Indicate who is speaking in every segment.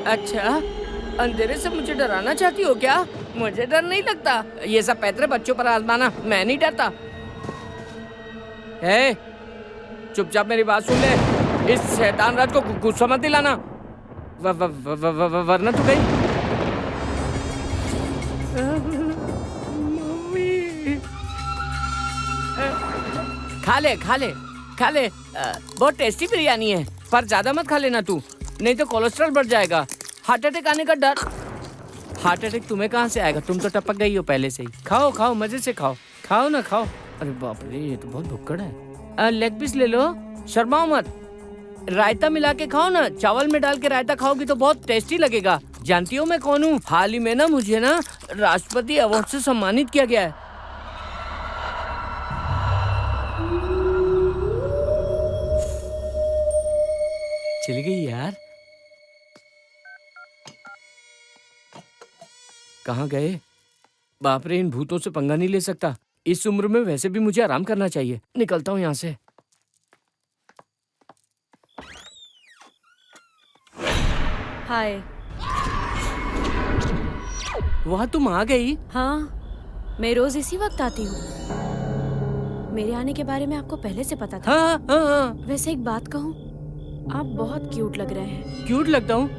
Speaker 1: अच्छा, अंधेरे से मुझे डराना चाहती हो क्या? मुझे डर नहीं लगता। ये सब पैतरे बच्चों पर आजमाना, मैं नहीं डरता। चुपचाप मेरी बात सुन ले। इस शैतान राज को गुस्सा मत दिलाना, वरना तू गई। खा ले खा ले खा ले, बहुत टेस्टी बिरयानी है, पर ज्यादा मत खा लेना तू, नहीं तो कोलेस्ट्रॉल बढ़ जाएगा। हार्ट अटैक आने का डर। हार्ट अटैक तुम्हें कहाँ से आएगा? तुम तो टपक गई हो पहले से ही। खाओ खाओ, मजे से खाओ, खाओ ना खाओ। अरे बाप रे, ये तो बहुत भुक्कड़ है। लेग पीस ले लो, शर्माओ मत। रायता मिला के खाओ ना, चावल में डाल के रायता खाओगी तो बहुत टेस्टी लगेगा। जानती हो मैं कौन हूँ? हाल ही में ना मुझे ना राष्ट्रपति अवार्ड से सम्मानित किया गया है। चली गई यार। कहाँ गए? बाप रे, इन भूतों से पंगा नहीं ले सकता। इस उम्र में वैसे भी मुझे आराम करना चाहिए। निकलता हूँ यहाँ से।
Speaker 2: हाय।
Speaker 1: वहाँ तुम आ गई?
Speaker 2: हाँ, मैं रोज इसी वक्त आती हूँ। मेरे आने के बारे में आपको पहले से पता था?
Speaker 1: हाँ हाँ हाँ।
Speaker 2: वैसे एक बात कहूँ, आप बहुत क्यूट लग रहे हैं।
Speaker 1: क्यूट लगता हूँ?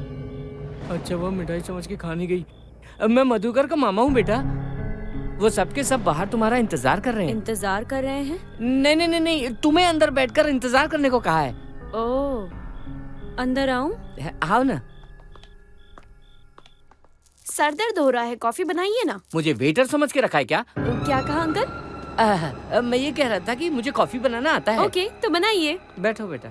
Speaker 1: अच्छा, वो मिठाई समझ के खाने गई। मैं मधुकर का मामा हूँ बेटा। वो सबके सब बाहर तुम्हारा इंतजार कर रहे हैं।
Speaker 2: इंतजार कर रहे हैं?
Speaker 1: नहीं नहीं नहीं नहीं, तुम्हें अंदर बैठकर इंतजार करने को कहा है।
Speaker 2: ओह, अंदर आऊं?
Speaker 1: आओ ना।
Speaker 2: सर दर्द हो रहा है, कॉफी बनाइए ना।
Speaker 1: मुझे वेटर समझ के रखा है क्या?
Speaker 2: क्या कहा अंकल?
Speaker 1: मैं ये कह रहा था कि मुझे कॉफी बनाना आता है।
Speaker 2: ओके, तो बनाइए।
Speaker 1: बैठो बेटा।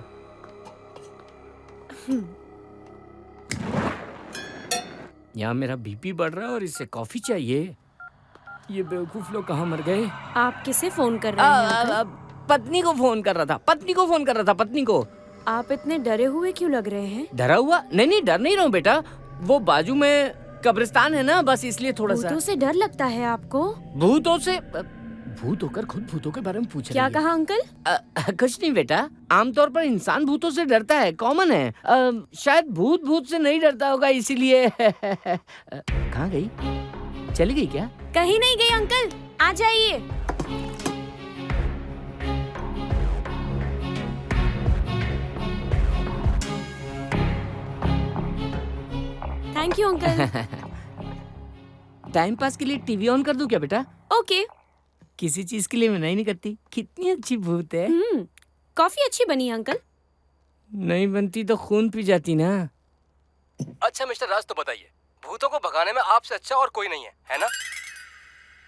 Speaker 1: यहाँ मेरा बीपी बढ़ रहा है और इससे कॉफी चाहिए। ये बेवकूफ लोग कहाँ मर गए?
Speaker 2: आप किसे फोन कर रहे हैं अंकल?
Speaker 1: पत्नी को फोन कर रहा था, पत्नी को फोन कर रहा था, पत्नी को।
Speaker 2: आप इतने डरे हुए क्यों लग रहे हैं?
Speaker 1: डरा हुआ? नहीं नहीं, डर नहीं रहा हूँ बेटा। वो बाजू में कब्रिस्तान है ना, बस इसलिए थोड़ा सा।
Speaker 2: भूतों से डर लगता है आपको?
Speaker 1: भूतों से? भूत होकर खुद भूतों के बारे में पूछ रही है।
Speaker 2: क्या कहा अंकल?
Speaker 1: कुछ नहीं बेटा, आमतौर पर इंसान भूतों से डरता है, कॉमन है। शायद भूत से नहीं डरता होगा, इसीलिए। कहाँ गई? चली गई क्या?
Speaker 2: कहीं नहीं गई अंकल, आ जाइए। Thank you uncle.
Speaker 1: Time pass के लिए टीवी ऑन कर दूं क्या बेटा?
Speaker 2: ओके।
Speaker 1: किसी चीज के लिए मना ही नहीं करती। कितनी अच्छी भूत है।
Speaker 2: कॉफी अच्छी बनी है अंकल।
Speaker 1: नहीं बनती तो खून पी जाती ना।
Speaker 3: अच्छा मिस्टर राज, तो बताइए, भूतों को भगाने में आपसे अच्छा और कोई नहीं है ना?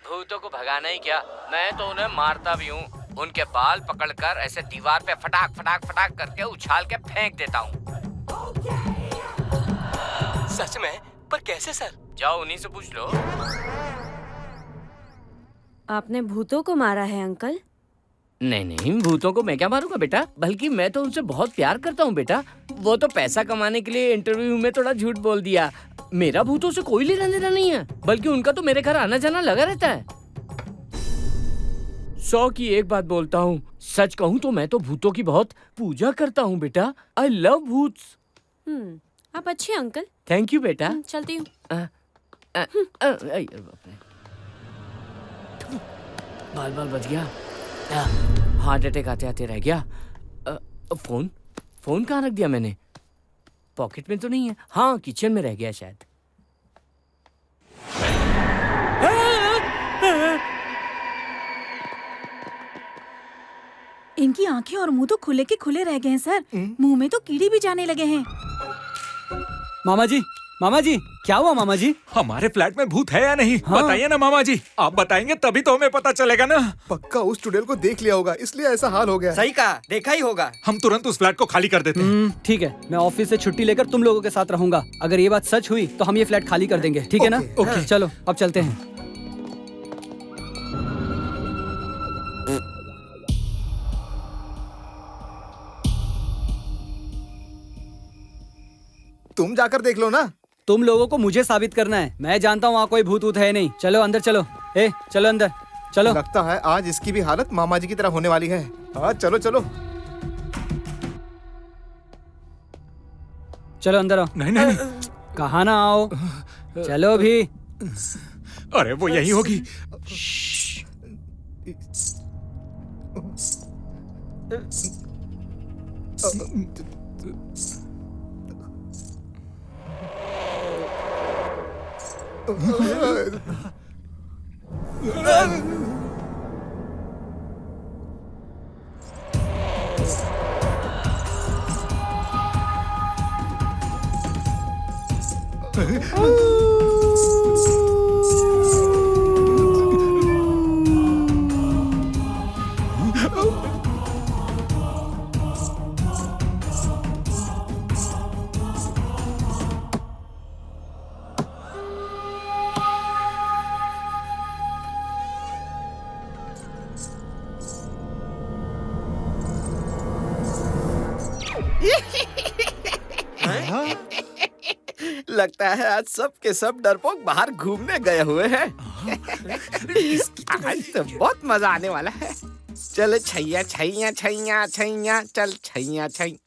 Speaker 1: भूतों को भगाना ही क्या, मैं तो उन्हें मारता भी हूँ। उनके बाल पकड़कर ऐसे दीवार पे फटाक फटाक फटाक करके उछाल के फेंक देता हूँ।
Speaker 3: सच में? पर कैसे सर?
Speaker 1: जाओ उन्हीं से पूछ लो।
Speaker 2: आपने भूतों को मारा है अंकल?
Speaker 1: नहीं नहीं, भूतों को मैं क्या मारूंगा बेटा, बल्कि मैं तो उनसे बहुत प्यार करता हूँ बेटा। वो तो पैसा कमाने के लिए इंटरव्यू में थोड़ा झूठ बोल दिया। मेरा भूतों से कोई लेना देना नहीं है, बल्कि उनका तो मेरे घर आना जाना लगा रहता है। 100 की एक बात बोलता हूँ, सच कहूँ तो मैं तो भूतों की बहुत पूजा करता हूँ बेटा। आई लव भूत्स।
Speaker 2: आप अच्छे अंकल।
Speaker 1: थैंक यू बेटा।
Speaker 2: चलती हूँ।
Speaker 1: बाल बाल बच गया। हार्ट अटैक आते आते रह गया। फोन कहाँ रख दिया मैंने? पॉकेट में तो नहीं है। हाँ, किचन में रह गया शायद।
Speaker 4: इनकी आंखें और मुंह तो खुले के खुले रह गए हैं सर। मुंह में तो कीड़े भी जाने लगे हैं।
Speaker 5: मामा जी क्या हुआ मामा जी?
Speaker 6: हमारे फ्लैट में भूत है या नहीं?
Speaker 5: हाँ?
Speaker 6: बताइए ना मामा जी, आप बताएंगे तभी तो हमें पता चलेगा ना।
Speaker 7: पक्का उस चुड़ैल को देख लिया होगा, इसलिए ऐसा हाल हो गया।
Speaker 3: सही कहा, देखा ही होगा।
Speaker 6: हम तुरंत उस फ्लैट को खाली कर देते हैं।
Speaker 5: ठीक है, मैं ऑफिस से छुट्टी लेकर तुम लोगों के साथ रहूंगा। अगर ये बात सच हुई तो हम ये फ्लैट खाली कर देंगे, ठीक है ना?
Speaker 6: ओके।
Speaker 5: चलो अब चलते हैं।
Speaker 7: तुम जाकर देख लो ना।
Speaker 5: तुम लोगों को मुझे साबित करना है। मैं जानता हूँ वहाँ कोई भूत वूत है नहीं। चलो अंदर चलो। चलो अंदर चलो।
Speaker 7: लगता है आज इसकी भी हालत मामा जी की तरह होने वाली है। हाँ चलो चलो।
Speaker 5: चलो अंदर आओ।
Speaker 6: नहीं नहीं नहीं।
Speaker 5: कहा ना आओ, चलो भी।
Speaker 6: अरे वो यही होगी।
Speaker 8: लगता है आज सब के सब डरपोक बाहर घूमने गए हुए हैं। आज तो बहुत मजा आने वाला है। चल छैया छैया छैया छैया, चल छैया छैया।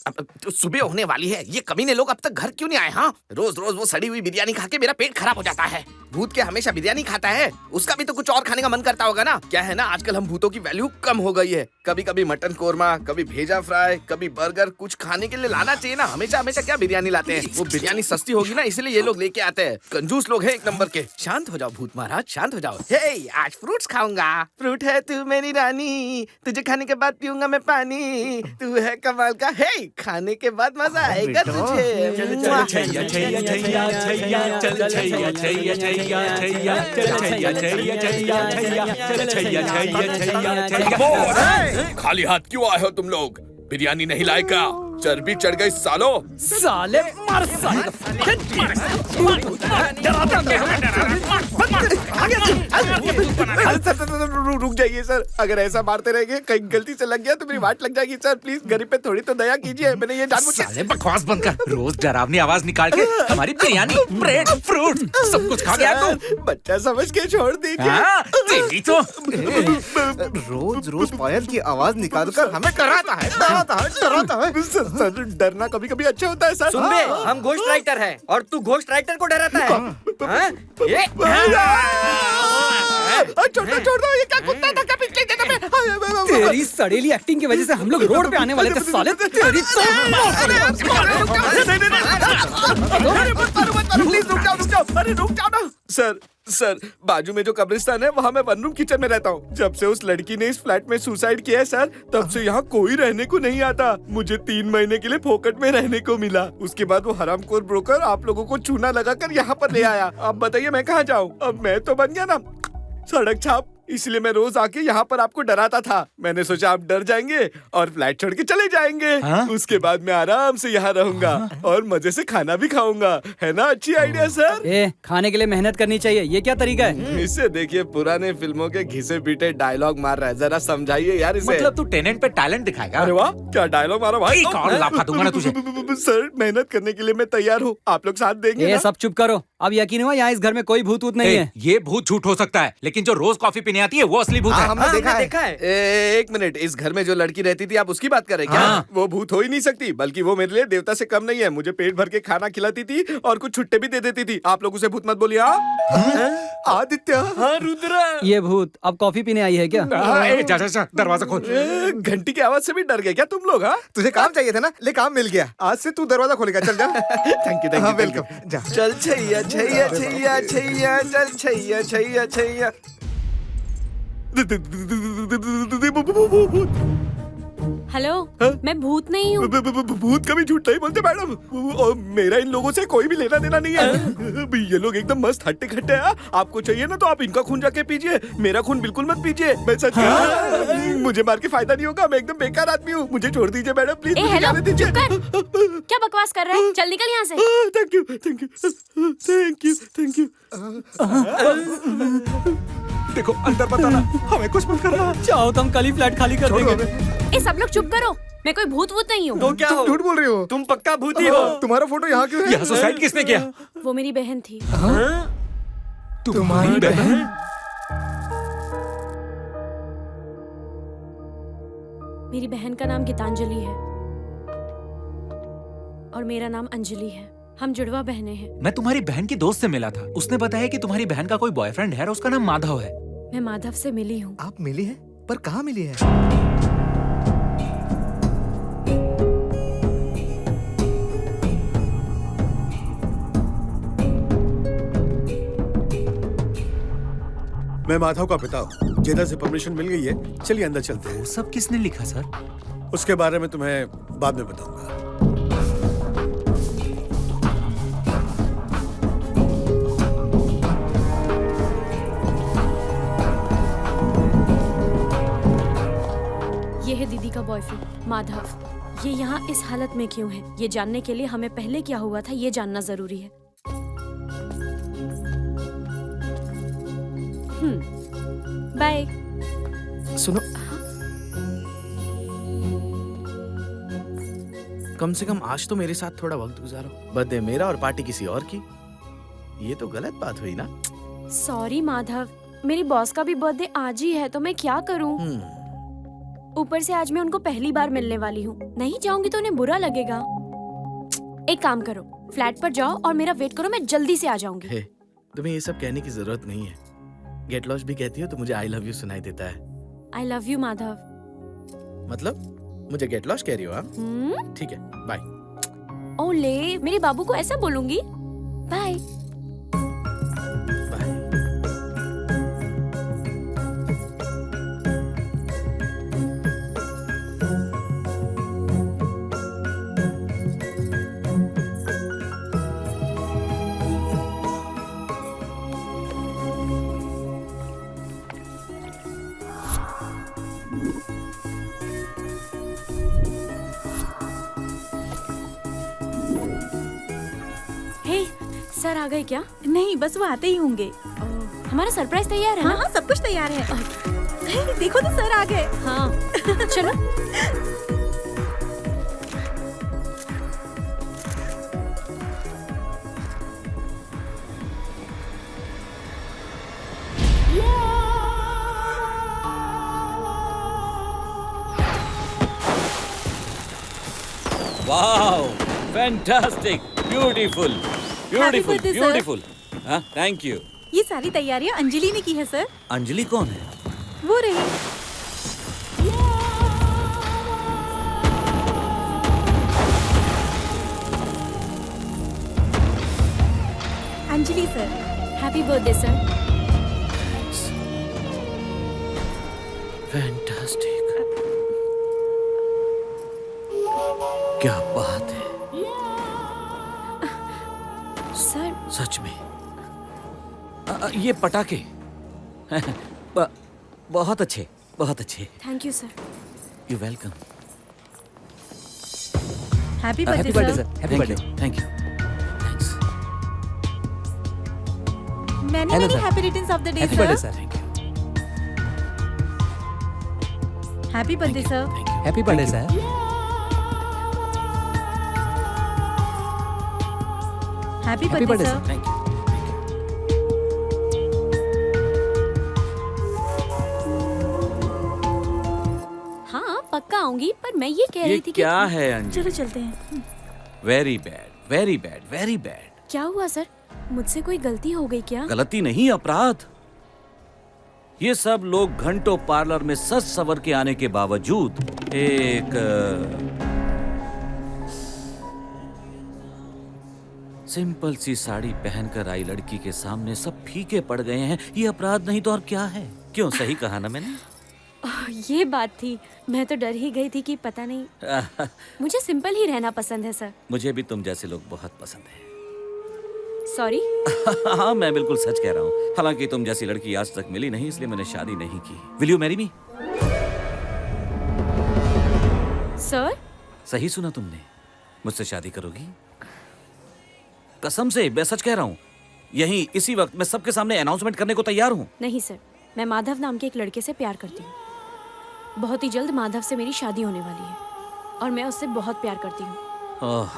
Speaker 8: अब तो सुबह होने वाली है, ये कमीने लोग अब तक घर क्यों नहीं आए? हाँ, रोज रोज वो सड़ी हुई बिरयानी खा के मेरा पेट खराब हो जाता है। भूत क्या हमेशा बिरयानी खाता है? उसका भी तो कुछ और खाने का मन करता होगा ना। क्या है ना, आजकल हम भूतों की वैल्यू कम हो गई है। कभी कभी मटन कोरमा, कभी भेजा फ्राई, कभी बर्गर। कुछ खाने के लिए लाना चाहिए ना। हमेशा हमेशा क्या बिरयानी लाते हैं? वो बिरयानी सस्ती होगी ना, इसलिए ये लोग लेके आते हैं। कंजूस लोग हैं एक नंबर के। शांत हो जाओ भूत महाराज, शांत हो जाओ। हे, आज फ्रूट्स खाऊंगा। फ्रूट है तू मेरी रानी, तुझे खाने के बाद पीऊंगा मैं पानी। तू है कमाल का। हे, खाने के बाद मजा आएगा तुझे।
Speaker 6: छैया छैया छैया छैया, चल छैया छैया छैया छैया, चल छैया छैया छैया छैया, चल छैया छैया छैया छैया।
Speaker 8: खाली हाथ क्यों आए हो तुम लोग? बिरयानी नहीं लाए का? चर्बी चढ़ गई सालो।
Speaker 5: साले मर साले।
Speaker 8: रुक जाइए सर, अगर ऐसा मारते रहेंगे कहीं गलती से लग गया तो मेरी वाट लग जाएगी सर। प्लीज गरीब पे थोड़ी तो दया कीजिए। मैंने ये जानबूझ के।
Speaker 6: साले बकवास बंद कर। रोज डरावनी आवाज निकाल के हमारी बिरयानी, ब्रेड, फ्रूट सब कुछ खा गया तू।
Speaker 8: बच्चा समझ के छोड़ दीजिए।
Speaker 6: हाँ, तेरी तो।
Speaker 7: रोज रोज पायल की आवाज निकाल कर हमें डराता है, डराता है, डराता है।
Speaker 8: सर, डरना कभी कभी अच्छा होता है सर।
Speaker 5: सुन बे, हम घोस्ट राइटर हैं और तू घोस्ट राइटर को डराता है। हाँ? ये
Speaker 8: छोड़ दो, ये क्या कुत्ता था क्या पिछले जन्म में?
Speaker 5: तेरी सड़ेली एक्टिंग की वजह से हम लोग रोड पे आने वाले थे साले। तेरी
Speaker 8: प्लीज रुक जाओ। अरे रुक जाओ ना सर, बाजू में जो कब्रिस्तान है वहाँ मैं वन रूम किचन में रहता हूँ। जब से उस लड़की ने इस फ्लैट में सुसाइड किया है सर, तब से यहाँ कोई रहने को नहीं आता। मुझे 3 महीने के लिए फोकट में रहने को मिला। उसके बाद वो हरामखोर ब्रोकर आप लोगों को चूना लगाकर यहाँ पर ले आया। अब बताइए मैं कहाँ जाऊँ? अब मैं तो बन गया ना सड़क छाप। इसलिए मैं रोज आके यहाँ पर आपको डराता था। मैंने सोचा आप डर जाएंगे और फ्लैट छोड़ के चले जाएंगे। उसके बाद मैं आराम से यहाँ रहूंगा और मजे से खाना भी खाऊंगा। है ना अच्छी आइडिया सर?
Speaker 5: खाने के लिए मेहनत करनी चाहिए, ये क्या तरीका है?
Speaker 8: इससे देखिए पुराने फिल्मों के घिसे पीटे डायलॉग मार रहा है। जरा समझाइए यार इसे।
Speaker 6: मतलब तू टेनेंट पे टैलेंट दिखाएगा?
Speaker 8: अरे वाह, क्या डायलॉग मारा भाई।
Speaker 6: एक और लाफा दूंगा ना तुझे।
Speaker 8: सर, मेहनत करने के लिए मैं तैयार हूँ। आप लोग साथ देंगे ना?
Speaker 5: सब चुप करो। अब यकीन हुआ यहाँ इस घर में कोई भूत वूत नहीं है।
Speaker 6: ये भूत झूठ हो सकता है, लेकिन जो रोज कॉफी पीने आती है वो असली भूत है।
Speaker 7: हमने देखा है।
Speaker 8: एक मिनट, इस घर में जो लड़की रहती थी आप उसकी बात कर रहे हैं क्या? वो भूत हो ही नहीं सकती, बल्कि वो मेरे लिए देवता से कम नहीं है। मुझे पेट भर के खाना खिलाती थी और कुछ छुट्टे भी दे देती थी। आप लोग उसे भूत मत बोलिए। आदित्य। हाँ रुद्र।
Speaker 5: ये भूत अब कॉफी पीने आई है क्या?
Speaker 6: जा दरवाजा खोल।
Speaker 8: घंटी की आवाज से भी डर गए क्या तुम लोग? हाँ,
Speaker 7: तुझे काम चाहिए था ना, ले काम मिल गया। आज से तू दरवाजा खोलेगा। चल जा।
Speaker 8: Thank you
Speaker 7: welcome. जा।
Speaker 8: चल छैया छैया छैया छैया, चल छैया छैया छैया।
Speaker 2: हेलो, मैं भूत नहीं हूँ।
Speaker 8: भूत कभी झूठ नहीं बोलते मैडम। और मेरा इन लोगों से कोई भी लेना देना नहीं है। ये लोग एकदम मस्त हट्टे खट्टे हैं। आपको चाहिए ना तो आप इनका खून जाके पीजिए, मेरा खून बिल्कुल मत पीजिए। मैं सच मुझे मार के फायदा नहीं होगा। मैं एकदम बेकार आदमी हूँ। मुझे छोड़ दीजिए मैडम, प्लीज।
Speaker 2: हेलो, चुप कर। क्या बकवास कर रहा है? चल निकल यहाँ से।
Speaker 8: Thank you thank you thank you thank you.
Speaker 6: देखो अंदर बताना, हमें कुछ मत करना।
Speaker 5: चाहो तो हम कल ही फ्लैट खाली कर देंगे।
Speaker 2: ए सब लोग चुप करो। मैं कोई भूत वूत नहीं हूँ।
Speaker 8: तो क्या हो?
Speaker 7: झूठ बोल रही हो
Speaker 8: तुम पक्का भूत ही हो।
Speaker 7: तुम्हारा फोटो यहाँ क्यों है?
Speaker 6: यहाँ सुसाइड किसने किया?
Speaker 2: वो मेरी बहन थी।
Speaker 6: तुम्हारी बहन?
Speaker 2: मेरी बहन का नाम गीतांजलि है। और मेरा नाम अंजलि है। हम जुड़वा बहनें हैं।
Speaker 6: मैं तुम्हारी बहन की दोस्त से मिला था। उसने बताया कि तुम्हारी बहन का कोई बॉयफ्रेंड है और उसका नाम माधव है।
Speaker 2: मैं माधव से मिली हूँ।
Speaker 7: आप मिली हैं? पर कहाँ मिली है?
Speaker 9: मैं माधव का पिता हूँ। जेदा से परमिशन मिल गई है, चलिए अंदर चलते हैं।
Speaker 6: वो सब किसने लिखा सर?
Speaker 9: उसके बारे में तुम्हें बाद में बताऊंगा।
Speaker 2: ये है दीदी का बॉयफ्रेंड माधव। ये यहाँ इस हालत में क्यों है, ये जानने के लिए हमें पहले क्या हुआ था ये जानना जरूरी है। बाय।
Speaker 8: सुनो, कम से कम आज तो मेरे साथ थोड़ा वक्त गुजारो। बर्थडे मेरा और पार्टी किसी और की, ये तो गलत बात हुई ना।
Speaker 2: सॉरी माधव, मेरी बॉस का भी बर्थडे आज ही है तो मैं क्या करूं? ऊपर से आज मैं उनको पहली बार मिलने वाली हूँ। नहीं जाऊंगी तो उन्हें बुरा लगेगा। एक काम करो, फ्लैट पर जाओ और मेरा वेट करो, मैं जल्दी से आ जाऊंगी।
Speaker 8: हे, तुम्हें ये सब कहने की जरूरत नहीं है। गेट लॉस्ट भी कहती हो तो मुझे आई लव यू सुनाई देता है।
Speaker 2: I love you Madhav.
Speaker 8: मतलब मुझे गेट लॉस्ट कह रही हो? हाँ ठीक है, बाय।
Speaker 2: ओले, मेरे बाबू को ऐसा बोलूंगी? बाय। सर आ गए क्या?
Speaker 4: नहीं, बस वो आते ही होंगे।
Speaker 2: हमारा सरप्राइज तैयार है
Speaker 4: हाँ
Speaker 2: ना?
Speaker 4: हाँ, सब कुछ तैयार है। देखो तो सर आ गए।
Speaker 2: हाँ चलो।
Speaker 10: Wow, fantastic, beautiful, beautiful,
Speaker 4: birthday, sir.
Speaker 10: Beautiful. हाँ, थैंक यू।
Speaker 4: ये सारी तैयारियां अंजलि ने की है सर।
Speaker 10: अंजलि कौन है?
Speaker 4: वो रही। Anjali sir.
Speaker 2: Happy birthday sir.
Speaker 10: Fantastic, क्या बात है
Speaker 2: सर।
Speaker 10: सच में। ये पटाखे बहुत अच्छे, बहुत अच्छे।
Speaker 2: Thank you sir.
Speaker 10: You welcome.
Speaker 4: Happy birthday sir.
Speaker 10: Happy birthday. Thank you. Thanks.
Speaker 4: Many happy returns of the day sir.
Speaker 10: Thank you.
Speaker 4: Happy birthday sir.
Speaker 10: Happy birthday sir.
Speaker 4: Happy birthday sir.
Speaker 10: Thank you.
Speaker 2: हाँ पक्का आऊंगी, पर मैं ये कह
Speaker 10: ये
Speaker 2: रही थी
Speaker 10: क्या
Speaker 2: कि
Speaker 10: है अंजलि?
Speaker 4: चलो चलते हैं।
Speaker 10: Very bad, very bad, very bad.
Speaker 2: क्या हुआ सर? मुझसे कोई गलती हो गई क्या?
Speaker 10: गलती नहीं, अपराध। ये सब लोग घंटों पार्लर में सज सवर के आने के बावजूद एक सिंपल सी साड़ी पहनकर आई लड़की के सामने सब फीके पड़ गए हैं। ये अपराध नहीं तो और क्या है? क्यों, सही कहा ना मैंने?
Speaker 2: ये बात थी। मैं तो डर ही गई थी कि पता नहीं। मुझे सिंपल ही रहना पसंद है सर।
Speaker 10: मुझे भी तुम जैसे लोग बहुत पसंद हैं।
Speaker 2: सॉरी।
Speaker 10: हाँ, मैं बिल्कुल सच कह रहा हूँ। हालांकि तुम जैसी लड़की आज तक मिली नहीं, इसलिए मैंने शादी नहीं की। Will you marry me?
Speaker 2: Sir?
Speaker 10: सही सुना तुमने, मुझसे शादी करोगी? कसम से, मैं सच कह रहा हूँ। यहीं इसी वक्त मैं सबके सामने अनाउंसमेंट करने को तैयार हूँ।
Speaker 2: नहीं सर, मैं माधव नाम के एक लड़के से प्यार करती हूँ। बहुत ही जल्द माधव से मेरी शादी होने वाली है और मैं उससे बहुत प्यार करती हूँ।
Speaker 10: ओह,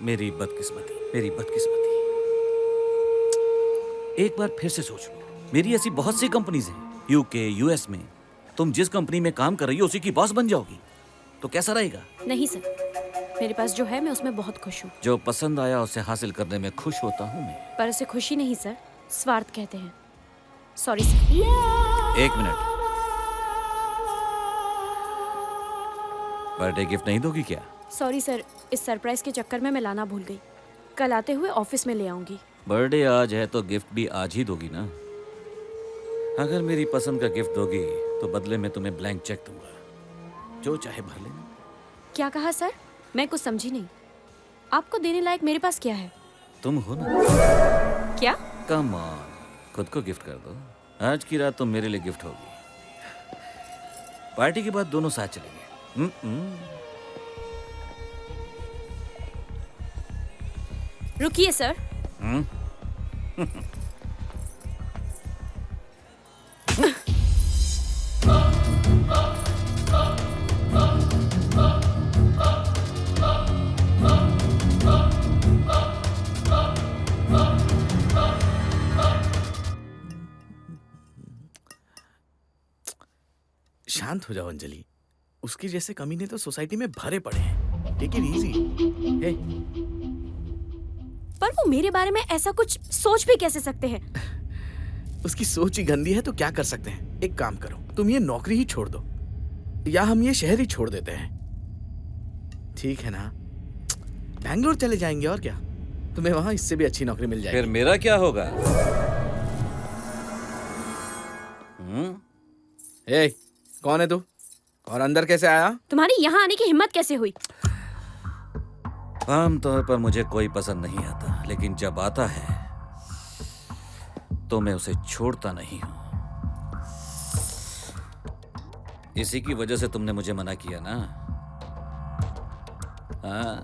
Speaker 10: मेरी बदकिस्मती, मेरी बदकिस्मती। एक बार फिर से सोच लो, मेरी ऐसी बहुत सी कंपनीज हैं यूके, यूएस में। तुम जिस कंपनी में काम कर रही हो उसी की बॉस बन जाओगी तो कैसा रहेगा?
Speaker 2: नहीं सर, मेरे पास जो है मैं उसमें बहुत खुश हूँ।
Speaker 10: जो पसंद आया उसे हासिल करने में खुश होता हूँ मैं।
Speaker 2: पर उसे खुशी नहीं सर, स्वार्थ कहते हैं। Sorry sir.
Speaker 10: एक मिनट, बर्थडे गिफ्ट नहीं दोगी क्या?
Speaker 2: सॉरी सर, इस सरप्राइज के चक्कर में मैं लाना भूल गई। कल आते हुए ऑफिस में ले आऊंगी।
Speaker 10: बर्थडे आज है तो गिफ्ट भी आज ही दोगी ना? अगर मेरी पसंद का गिफ्ट दोगी तो बदले में तुम्हें ब्लैंक चेक दूंगा, जो चाहे भर लेना।
Speaker 2: क्या कहा सर? मैं कुछ समझी नहीं। आपको देने लायक मेरे पास क्या है?
Speaker 10: तुम हो ना।
Speaker 2: क्या?
Speaker 10: कम ऑन, खुद को गिफ्ट कर दो। आज की रात तो मेरे लिए गिफ्ट होगी। पार्टी के बाद दोनों साथ चलेंगे।
Speaker 2: रुकिए सर।
Speaker 8: शांत हो जाओ अंजलि। उसकी जैसे कमीने तो सोसाइटी में भरे पड़े हैं। Take it easy.
Speaker 2: पर वो मेरे बारे में ऐसा कुछ सोच भी कैसे सकते हैं?
Speaker 8: उसकी सोच ही गंदी है तो क्या कर सकते हैं। एक काम करो, तुम ये नौकरी ही छोड़ दो, या हम ये शहर ही छोड़ देते हैं। ठीक है ना? बैंगलोर चले जाएंगे और क्या, तुम्हें वहां इससे भी अच्छी नौकरी मिल जाएगी।
Speaker 10: फिर मेरा क्या होगा?
Speaker 8: कौन है तू और अंदर कैसे आया?
Speaker 2: तुम्हारी यहाँ आने की हिम्मत कैसे हुई?
Speaker 10: आमतौर पर मुझे कोई पसंद नहीं आता, लेकिन जब आता है तो मैं उसे छोड़ता नहीं हूं। इसी की वजह से तुमने मुझे मना किया ना? हाँ,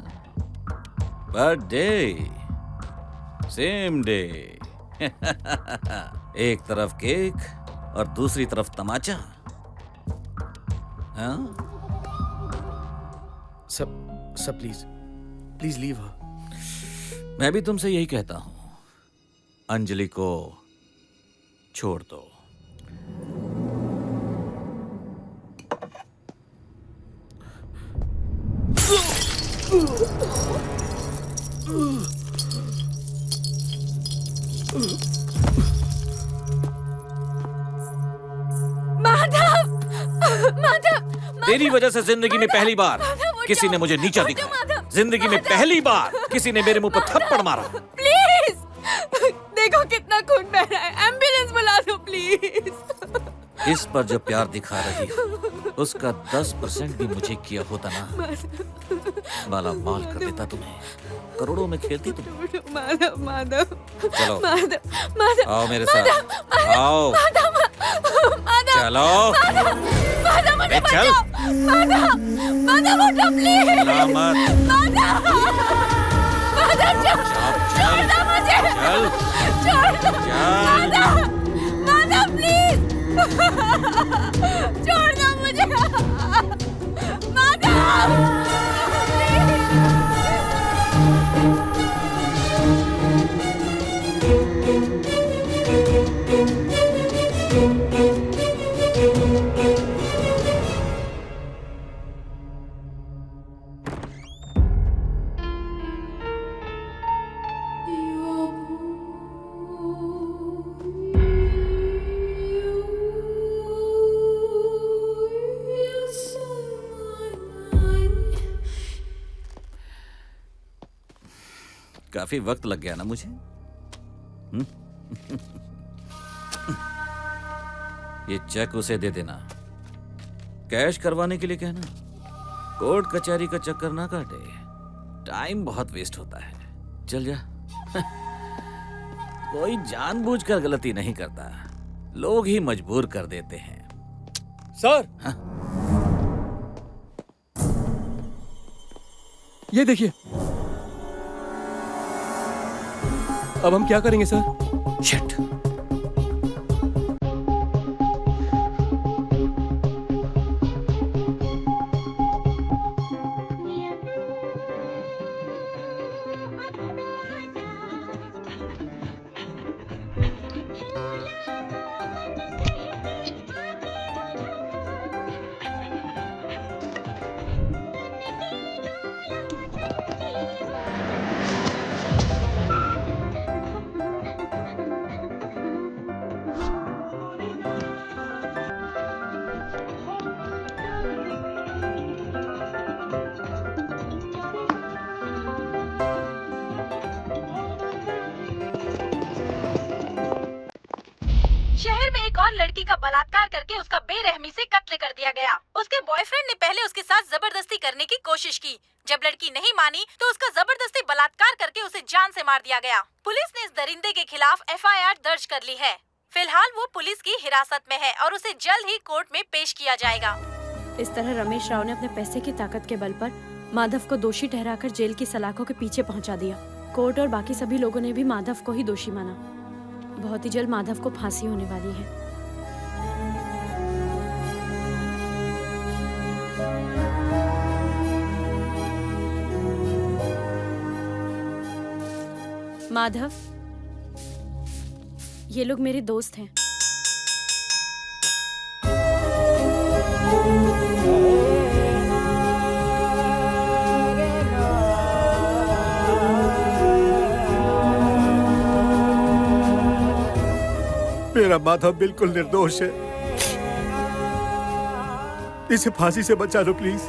Speaker 10: बर्थडे सेम डे। एक तरफ केक और दूसरी तरफ तमाचा। हाँ?
Speaker 8: सब प्लीज लीव हर।
Speaker 10: मैं भी तुमसे यही कहता हूं, अंजलि को छोड़ दो।
Speaker 2: माधव!
Speaker 10: तेरी वजह से जिंदगी में पहली बार किसी ने मुझे नीचा दिखाया। जिंदगी में पहली बार किसी ने मेरे मुंह पर थप्पड़ मारा।
Speaker 2: प्लीज! देखो कितना खून बह रहा है। एम्बुलेंस बुला दो प्लीज।
Speaker 10: इस पर जो प्यार दिखा रही हो उसका 10% भी मुझे किया होता ना, माला माल कर देता तुम्हें। करोड़ों में खेलती तुम।
Speaker 2: माधव
Speaker 10: चलो
Speaker 2: माधव
Speaker 10: आओ मेरे साथ। आओ चलो।
Speaker 2: मुझे
Speaker 10: चल
Speaker 2: माधव उठो प्लीज।
Speaker 10: सलामत।
Speaker 2: माधव छोड़ दो मुझे। माधव प्लीज छोड़ दो मुझे। माधव
Speaker 10: काफी वक्त लग गया ना मुझे। ये चेक उसे दे देना, कैश करवाने के लिए कहना। कोर्ट कचहरी का चक्कर ना काटे, टाइम बहुत वेस्ट होता है। चल जा। कोई जानबूझकर गलती नहीं करता, लोग ही मजबूर कर देते हैं।
Speaker 3: सर
Speaker 10: हाँ?
Speaker 3: ये देखिए, अब हम क्या करेंगे सर?
Speaker 10: शिट।
Speaker 11: फिर में एक और लड़की का बलात्कार करके उसका बेरहमी से कत्ल कर दिया गया। उसके बॉयफ्रेंड ने पहले उसके साथ जबरदस्ती करने की कोशिश की। जब लड़की नहीं मानी तो उसका जबरदस्ती बलात्कार करके उसे जान से मार दिया गया। पुलिस ने इस दरिंदे के खिलाफ FIR दर्ज कर ली है। फिलहाल वो पुलिस की हिरासत में है और उसे जल्द ही कोर्ट में पेश किया जाएगा।
Speaker 2: इस तरह रमेश राव ने अपने पैसे की ताकत के बल पर माधव को दोषी ठहराकर जेल की सलाखों के पीछे पहुंचा दिया। कोर्ट और बाकी सभी लोगों ने भी माधव को ही दोषी माना। बहुत ही जल्द माधव को फांसी होने वाली है। माधव, ये लोग मेरे दोस्त हैं।
Speaker 9: मेरा माधव बिल्कुल निर्दोष है, इसे फांसी से बचा लो प्लीज।